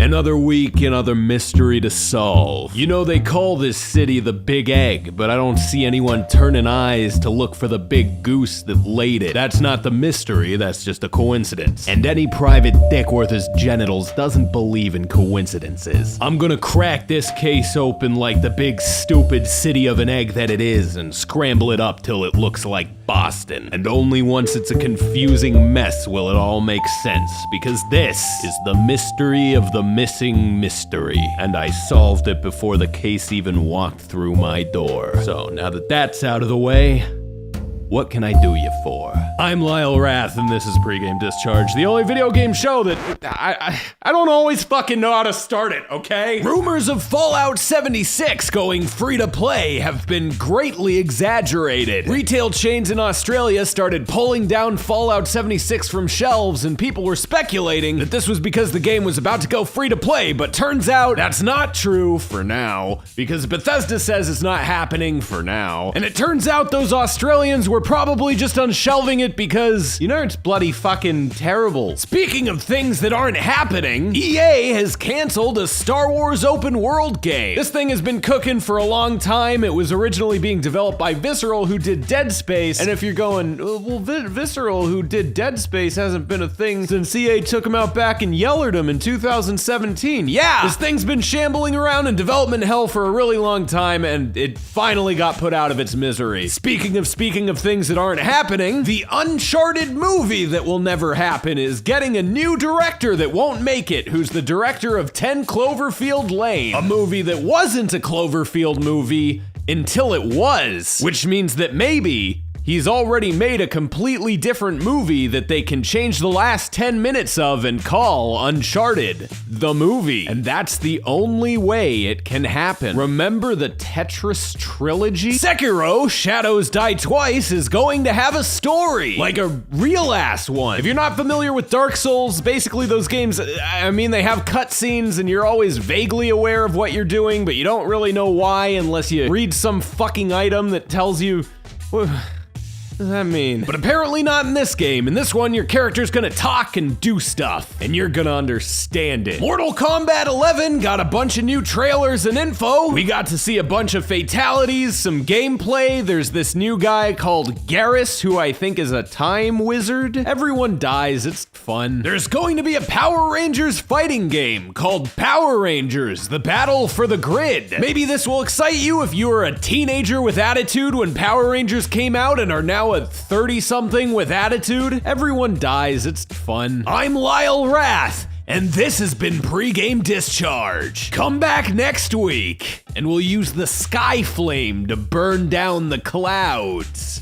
Another week, another mystery to solve. You know, they call this city the Big Egg, but I don't see anyone turning eyes to look for the big goose that laid it. That's not the mystery, that's just a coincidence. And any private dick worth his genitals doesn't believe in coincidences. I'm gonna crack this case open like the big stupid city of an egg that it is and scramble it up till it looks like Boston. And only once it's a confusing mess will it all make sense, because this is the mystery of the missing mystery. And I solved it before the case even walked through my door. So now that that's out of the way, what can I do you for? I'm Lyle Rath, and this is Pregame Discharge, the only video game show that I don't always fucking know how to start it, okay? Rumors of Fallout 76 going free to play have been greatly exaggerated. Retail chains in Australia started pulling down Fallout 76 from shelves, and people were speculating that this was because the game was about to go free to play, but turns out that's not true for now, because Bethesda says it's not happening for now. And it turns out those Australians were probably just unshelving it because, you know, it's bloody fucking terrible. Speaking of things that aren't happening, EA has canceled a Star Wars open world game. This thing has been cooking for a long time. It was originally being developed by Visceral, who did Dead Space. And if you're going, well, Visceral, who did Dead Space, hasn't been a thing since EA took him out back and yellered him in 2017. Yeah, this thing's been shambling around in development hell for a really long time, and it finally got put out of its misery. Speaking of things that aren't happening, the Uncharted movie that will never happen is getting a new director that won't make it, who's the director of 10 Cloverfield Lane, a movie that wasn't a Cloverfield movie until it was, which means that maybe he's already made a completely different movie that they can change the last 10 minutes of and call Uncharted, the movie. And that's the only way it can happen. Remember the Tetris trilogy? Sekiro, Shadows Die Twice, is going to have a story, like a real ass one. If you're not familiar with Dark Souls, basically those games, I mean, they have cutscenes and you're always vaguely aware of what you're doing, but you don't really know why unless you read some fucking item that tells you, what does that mean? But apparently not in this game. In this one, your character's gonna talk and do stuff, and you're gonna understand it. Mortal Kombat 11 got a bunch of new trailers and info. We got to see a bunch of fatalities, some gameplay. There's this new guy called Garrus, who I think is a time wizard. Everyone dies, it's fun. There's going to be a Power Rangers fighting game called Power Rangers, The Battle for the Grid. Maybe this will excite you if you were a teenager with attitude when Power Rangers came out and are now a 30-something with attitude. Everyone dies, it's fun. I'm Lyle Rath, and this has been Pregame Discharge. Come back next week, and we'll use the Sky Flame to burn down the clouds.